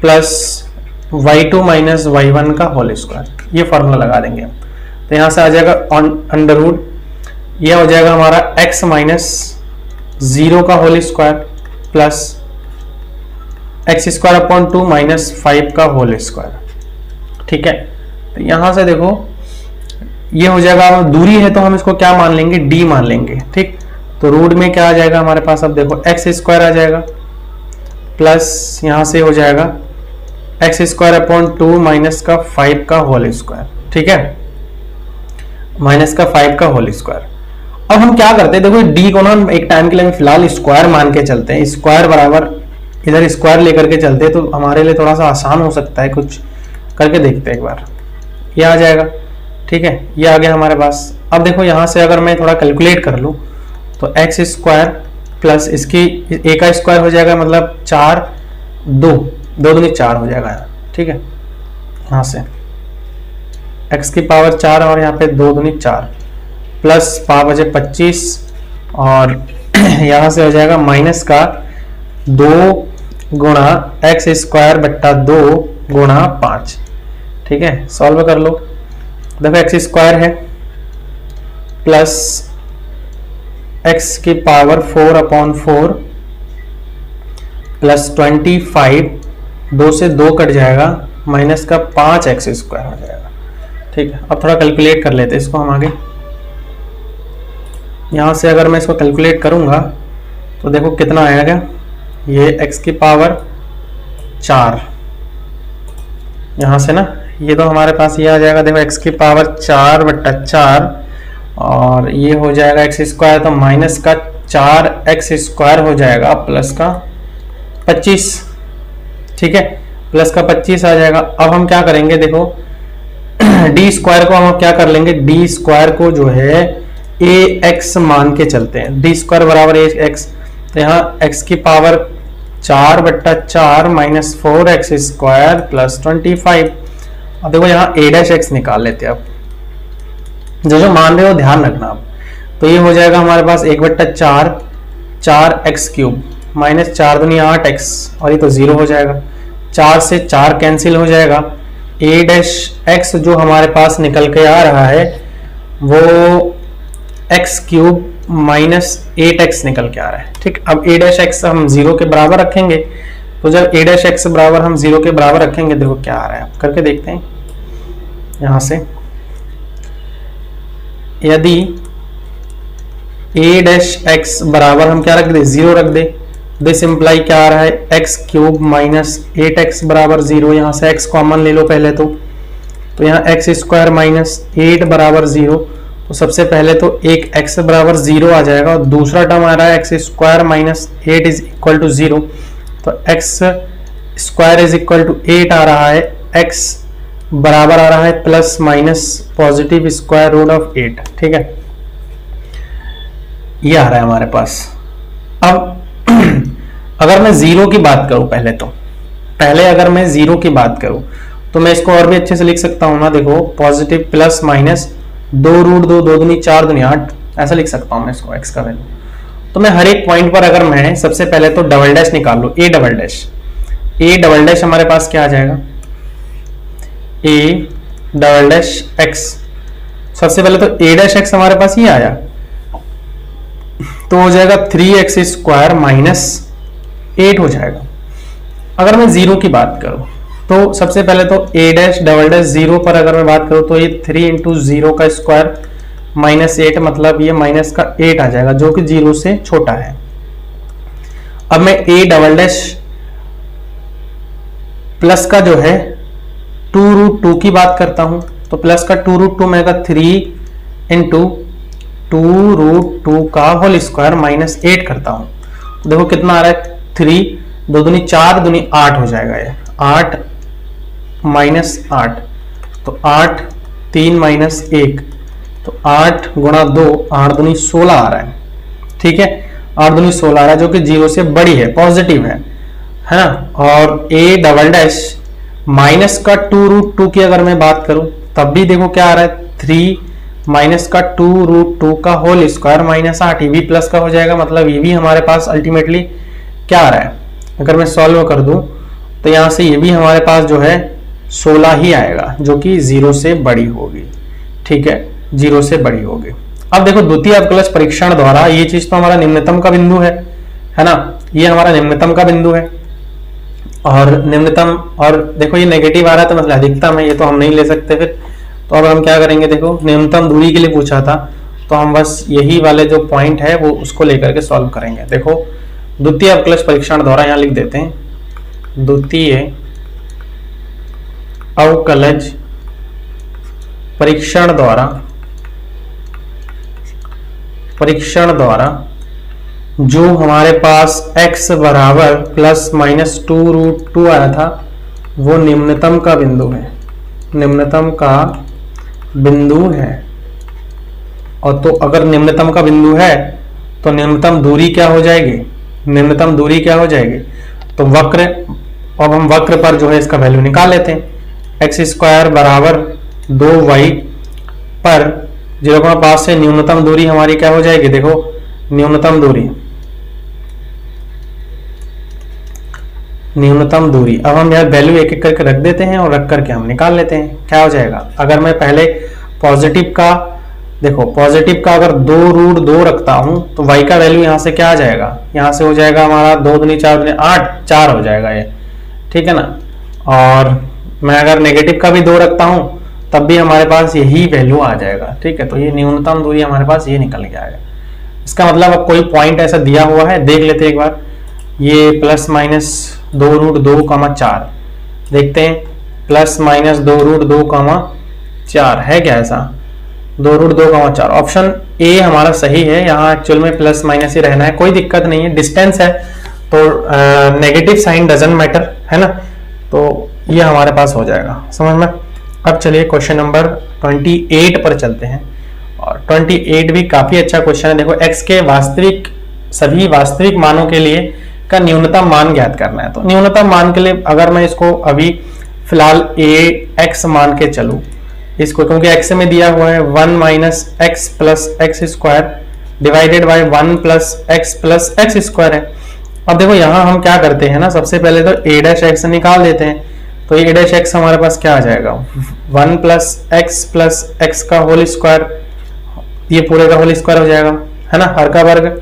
plus y2 - y1 का होल स्क्वायर, ये फॉर्मूला लगा देंगे हम। तो यहाँ से आ जाएगा अंडर रूट, यह हो जाएगा हमारा x माइनस 0 का whole square plus x square upon 2 minus 5 का होल स्क्वायर। ठीक है, तो यहां से देखो ये हो जाएगा, दूरी है तो हम इसको क्या मान लेंगे, d मान लेंगे। ठीक, तो रूट में क्या आ जाएगा हमारे पास, अब देखो एक्स स्क्वायर आ जाएगा प्लस यहां से हो जाएगा एक्स स्क्वायर अपॉन 2 माइनस का 5 का होल स्क्वायर। ठीक है, माइनस का 5 का होल स्क्वायर। अब हम क्या करते हैं, देखो d को ना एक टाइम के लिए फिलहाल स्क्वायर मान के चलते हैं, स्क्वायर बराबर इधर स्क्वायर लेकर के चलते हैं तो हमारे लिए थोड़ा सा आसान हो सकता है, कुछ करके देखते हैं एक बार। ये आ जाएगा, ठीक है, ये आ गया हमारे पास। अब देखो यहाँ से अगर मैं थोड़ा कैलकुलेट कर लूँ तो एक्स स्क्वायर प्लस इसकी ए का स्क्वायर हो जाएगा, मतलब 4 2 दूनी 4 हो जाएगा यहाँ। ठीक है, यहाँ से x की पावर 4 और यहाँ पे 2 दूनी 4 प्लस 5 बजे 25 और यहाँ से हो जाएगा माइनस का 2 गुणा एक्स स्क्वायर बट्टा 2 गुणा 5। ठीक है, सॉल्व कर लो। देखो एक्स स्क्वायर है प्लस एक्स की पावर 4 अपॉन 4 प्लस 25, 2 से 2 कट जाएगा, माइनस का 5 एक्स स्क्वायर हो जाएगा। ठीक है, अब थोड़ा कैलकुलेट कर लेते हैं इसको हम आगे। यहाँ से अगर मैं इसको कैलकुलेट करूँगा तो देखो कितना आएगा, ये x की पावर 4, यहाँ से ना ये तो हमारे पास ये आ जाएगा, देखो x की पावर 4 बट्टा 4 और ये हो जाएगा x स्क्वायर, तो माइनस का 4x स्क्वायर हो जाएगा प्लस का 25। ठीक है, प्लस का 25 आ जाएगा। अब हम क्या करेंगे, देखो डी स्क्वायर को हम क्या कर लेंगे, डी स्क्वायर को जो है ए एक्स मान के चलते हैं, डी स्क्वायर बराबर ए एक्स। तो यहाँ x की पावर 4 बट्टा 4 माइनस 4x स्क्वायर प्लस 25। अब देखो यहाँ a डैश एक्स निकाल लेते हैं। अब जो मान रहे हो ध्यान रखना। अब तो ये हो जाएगा हमारे पास 1 बट्टा 4 x क्यूब माइनस 4 दूनी 8x और ये तो 0 हो जाएगा, 4 से 4 कैंसिल हो जाएगा। a डैश एक्स जो हमारे पास निकल के आ रहा है वो x क्यूब माइनस 8x निकल के आ रहा है। ठीक, अब a डैश एक्स हम 0 के बराबर रखेंगे, तो जब a डैश एक्स बराबर हम 0 के बराबर रखेंगे, देखो क्या आ रहा है, करके देखते हैं। यहां से यदि a डैश एक्स बराबर हम क्या रख दे, 0 रख दे, दिस इंप्लाई क्या आ रहा है, x क्यूब माइनस 8x बराबर 0। यहाँ से x कॉमन ले लो पहले तो यहाँ x स्क्वायर माइनस 8 बराबर 0। तो सबसे पहले तो एक x बराबर 0 आ जाएगा और दूसरा टर्म आ रहा है x square minus 8 is equal to 0। तो x square is equal to 8 आ रहा है, x बराबर आ रहा है plus minus positive square root of 8। ठीक है, ये आ रहा है हमारे पास। अब अगर मैं 0 की बात करूं, पहले अगर मैं 0 की बात करूं तो मैं इसको और भी अच्छे से लिख सकता हूं ना। देखो पॉजिटिव प्लस माइनस 2 रूट 2 दूनी 4 दूनी 8, ऐसा लिख सकता हूं मैं इसको x का वैल्यू। तो मैं हर एक पॉइंट पर अगर मैं सबसे पहले तो डबल डैश निकाल लो, a डबल डैश हमारे पास क्या आ जाएगा, a डबल डैश x। सबसे पहले तो a डैश x हमारे पास ये आया, तो हो जाएगा 3x स्क्वायर माइनस 8 हो जाएगा। अगर मैं 0 की बात करूं तो सबसे पहले तो a डैश डबल डैश 0 पर अगर मैं बात करूं तो ये 3 इंटू 0 का स्क्वायर माइनस 8, मतलब ये माइनस का 8 आ जाएगा जो कि 0 से छोटा है। अब मैं a डबल डैश प्लस का जो है 2 रूट 2 की बात करता हूं, तो प्लस का 2 रूट 2 में 3 इंटू 2 रूट 2 का होल स्क्वायर माइनस 8 करता हूं, तो देखो कितना आ रहा है, 3 2 दूनी 4 दूनी 8 हो जाएगा, ये 8 माइनस 8, तो 8 3 माइनस 1, तो 8 गुणा 2 8 दूनी 16 आ रहा है। ठीक है, 8 दूनी 16 आ रहा है जो कि 0 से बड़ी है, पॉजिटिव है ना। और a डबल डैश माइनस का 2 रूट 2 की अगर मैं बात करूं तब भी देखो क्या आ रहा है, 3 माइनस का 2 रूट 2 का होल स्क्वायर माइनस 8, ये भी प्लस का हो जाएगा, मतलब ये भी हमारे पास अल्टीमेटली क्या आ रहा है, अगर मैं सॉल्व कर दूं तो यहां से ये भी हमारे पास जो है 16 ही आएगा जो कि 0 से बड़ी होगी। ठीक है, 0 से बड़ी होगी। अब देखो द्वितीय अवकलज परीक्षण द्वारा ये चीज तो हमारा निम्नतम का बिंदु है ना, ये हमारा निम्नतम का बिंदु है और निम्नतम, और देखो ये नेगेटिव आ रहा है तो मतलब अधिकतम है, ये तो हम नहीं ले सकते फिर। तो अब हम क्या करेंगे, देखो न्यूनतम दूरी के लिए पूछा था तो हम बस यही वाले जो पॉइंट है वो उसको लेकर के सॉल्व करेंगे। देखो द्वितीय अवकलज परीक्षण द्वारा यहाँ लिख देते हैं, द्वितीय अवकलज परीक्षण द्वारा जो हमारे पास x बराबर प्लस माइनस 2√2 आया था वो निम्नतम का बिंदु है, निम्नतम का बिंदु है। और तो अगर निम्नतम का बिंदु है तो निम्नतम दूरी क्या हो जाएगी, निम्नतम दूरी क्या हो जाएगी, तो वक्र, अब हम वक्र पर जो है इसका वैल्यू निकाल लेते हैं। x² बराबर 2y पर 0.5 से न्यूनतम दूरी हमारी क्या हो जाएगी, देखो न्यूनतम दूरी। अब हम यार वैल्यू एक एक करके रख देते हैं और रख करके हम निकाल लेते हैं क्या हो जाएगा। अगर मैं पहले पॉजिटिव का, देखो पॉजिटिव का अगर 2√2 रखता हूं तो y का वैल्यू यहां से क्या आ जाएगा, यहां से हो जाएगा हमारा 2 दूनी 4 दूनी 8, 4 हो जाएगा ये, ठीक है ना। और मैं अगर नेगेटिव का भी 2 रखता हूं तब भी हमारे पास यही वैल्यू आ जाएगा, ठीक है। तो ये न्यूनतम दूरी हमारे पास ये निकल के आएगा। इसका मतलब अब कोई पॉइंट ऐसा दिया हुआ है, देख लेते हैं एक बार, ये प्लस माइनस 2√2,4 देखते हैं, प्लस माइनस 2√2,4 है क्या ऐसा, 2√2,4 ऑप्शन ए हमारा सही है। यहाँ एक्चुअल में प्लस माइनस ही रहना है, कोई दिक्कत नहीं है, डिस्टेंस है तो नेगेटिव साइन डजंट मैटर, है ना। तो ये हमारे पास हो जाएगा, समझ में। अब चलिए क्वेश्चन नंबर 28 पर चलते हैं, और 28 भी काफी अच्छा क्वेश्चन है। देखो x के वास्तविक, सभी वास्तविक मानों के लिए का न्यूनतम मान ज्ञात करना है। तो न्यूनतम मान के लिए अगर मैं इसको अभी फिलहाल x मान के चलूं इसको, क्योंकि x में दिया हुआ है 1 minus x plus x square divided by 1 plus x square है। अब देखो यहाँ हम क्या करते हैं ना, सबसे पहले तो a' निकाल देते हैं। तो a' हमारे पास क्या आ जाएगा, 1 प्लस एक्स का होल स्क्वायर, ये पूरे का होल स्क्वायर हो जाएगा, है ना, हर का वर्ग।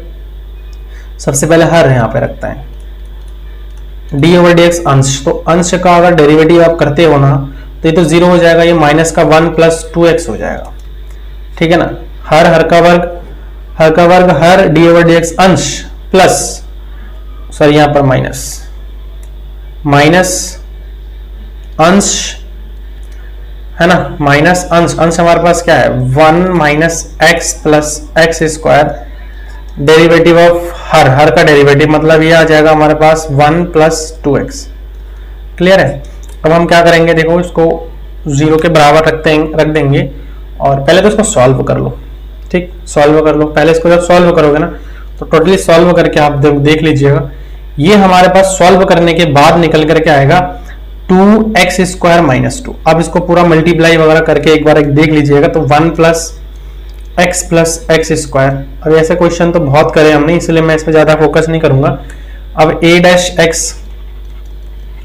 सबसे पहले हर यहाँ पे रखता है, d/dx अंश, तो अंश का अगर डेरिवेटिव आप करते हो ना तो ये तो 0 हो जाएगा, ये माइनस का 1 प्लस 2x हो जाएगा, ठीक है ना। हर का वर्ग हर d/dx अंश प्लस, सॉरी यहाँ पर माइनस अंश, है ना, माइनस अंश हमारे पास क्या है 1 minus x plus x square, derivative of her का डेरिवेटिव मतलब ये आ जाएगा हमारे पास 1 प्लस 2x। क्लियर है। अब हम क्या करेंगे, देखो इसको 0 के बराबर रख देंगे और पहले तो इसको सॉल्व कर लो, ठीक, सॉल्व कर लो। पहले इसको जब सॉल्व करोगे ना तो टोटली सॉल्व करके आप देख लीजिएगा, ये हमारे पास सॉल्व करने के बाद निकल करके आएगा 2x² माइनस 2। अब इसको पूरा मल्टीप्लाई वगैरह करके एक बार देख लीजिएगा, तो 1 प्लस एक्स स्क्वायर। अब ऐसे क्वेश्चन तो बहुत करे हमने, इसलिए मैं इस पर ज्यादा फोकस नहीं करूंगा। अब a'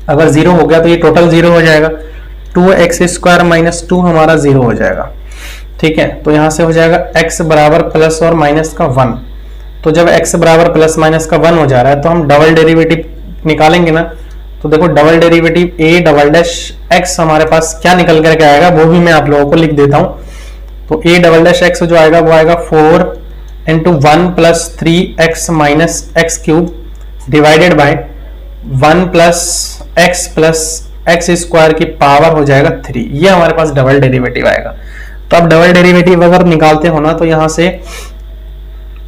अगर 0 हो गया तो ये टोटल 0 हो जाएगा, 2x² माइनस 2 हमारा 0 हो जाएगा, ठीक है। तो यहां से हो जाएगा x बराबर प्लस और माइनस का 1। तो जब x बराबर प्लस माइनस का 1 हो जा रहा है तो हम डबल डेरिवेटिव निकालेंगे ना। तो देखो डबल डेरिवेटिव a'(x) हमारे पास क्या निकल करके आएगा वो भी मैं आप लोगों को लिख देता हूं। तो a'(x) जो आएगा वो आएगा 4 into 1 plus 3x minus x cube divided by 1 plus x square की पावर हो जाएगा 3। ये हमारे पास डबल डेरिवेटिव आएगा। तो अब डबल डेरिवेटिव अगर निकालते हो ना तो यहां से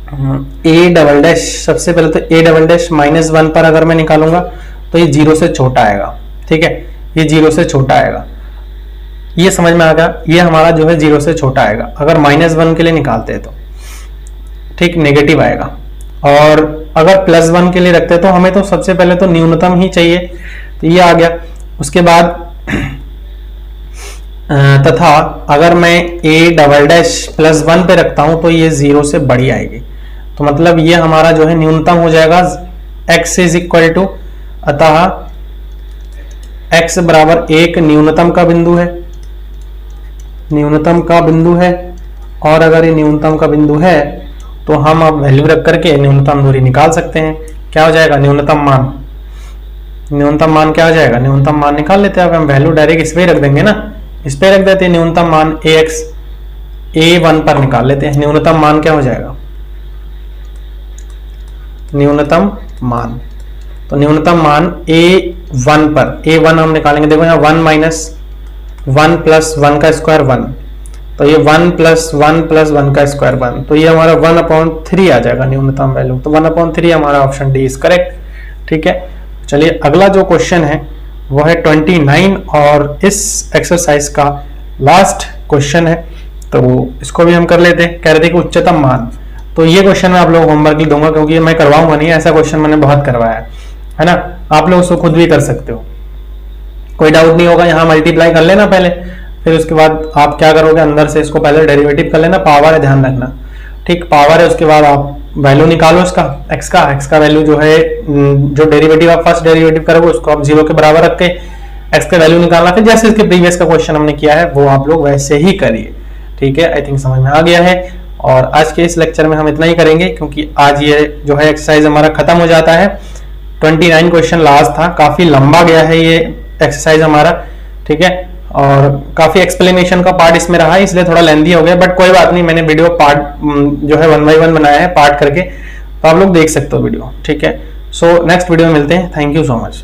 a', सबसे पहले तो a' माइनस 1 पर अगर मैं निकालूंगा तो ये 0 से छोटा आएगा, ठीक है, ये 0 से छोटा आएगा, ये समझ में आ गया। ये हमारा जो है 0 से छोटा आएगा। अगर -1 के लिए निकालते हैं तो ठीक नेगेटिव आएगा, और अगर +1 के लिए रखते हैं तो हमें तो सबसे पहले तो न्यूनतम ही चाहिए, तो ये आ गया। उसके बाद तथा अगर मैं a'+ 1 पे रखता हूं तो ये 0 से बड़ी आएगी। तो मतलब ये हमारा जो है न्यूनतम हो जाएगा x इज इक्वल टू, अतः x बराबर 1 न्यूनतम का बिंदु है, न्यूनतम का बिंदु है, और अगर ये न्यूनतम का बिंदु है तो हम अब वैल्यू रख करके न्यूनतम दूरी निकाल सकते हैं। क्या हो जाएगा न्यूनतम मान, न्यूनतम मान क्या हो जाएगा, न्यूनतम मान निकाल लेते हैं। अब हम वैल्यू डायरेक्ट इस पे रख देंगे ना, इस पे रख देते हैं न्यूनतम मान ax a1 पर निकाल लेते हैं। न्यूनतम मान क्या हो जाएगा, न्यूनतम मान, तो न्यूनतम मान a1 पर, a1 हम निकालेंगे, देखो यहाँ 1 माइनस 1 प्लस 1 का स्क्वायर 1, तो ये 1 प्लस 1 प्लस 1 का स्क्वायर 1, तो ये हमारा 1/3 आ जाएगा न्यूनतम वैल्यू। तो 1/3 हमारा ऑप्शन डी इज करेक्ट। ठीक है, चलिए अगला जो क्वेश्चन है वो है 29 और इस एक्सरसाइज का लास्ट क्वेश्चन है, तो इसको भी हम कर लेते हैं। कह रहे थे कि उच्चतम मान, तो ये क्वेश्चन मैं आप लोगों को होमवर्क भी दूंगा क्योंकि मैं करवाऊंगा नहीं, ऐसा क्वेश्चन मैंने बहुत करवाया है ना, आप लोग उसको खुद भी कर सकते हो, कोई डाउट नहीं होगा। यहाँ मल्टीप्लाई कर लेना पहले, फिर उसके बाद आप क्या करोगे, अंदर से इसको पहले डेरिवेटिव कर लेना, पावर है ध्यान रखना, ठीक, पावर है, उसके बाद आप वैल्यू निकालो इसका x का वैल्यू जो है, जो डेरिवेटिव आप फर्स्ट डेरिवेटिव करोगे उसको आप 0 के बराबर रख के x का वैल्यू निकालना, फिर जैसे इसके प्रीवियस का क्वेश्चन हमने किया है वो आप लोग वैसे ही करिए। ठीक है, आई थिंक समझ में आ गया है। और आज के इस लेक्चर में हम इतना ही करेंगे क्योंकि आज ये जो है एक्सरसाइज हमारा खत्म हो जाता है। 29 क्वेश्चन लास्ट था, काफी लंबा गया है ये एक्सरसाइज हमारा। ठीक है, और काफी एक्सप्लेनेशन का पार्ट इसमें रहा है इसलिए थोड़ा लेंथी हो गया, बट कोई बात नहीं, मैंने वीडियो पार्ट जो है 1 बाय 1 बनाया है पार्ट करके, तो आप लोग देख सकते हो वीडियो। ठीक है, सो नेक्स्ट वीडियो में मिलते हैं। Thank you so much.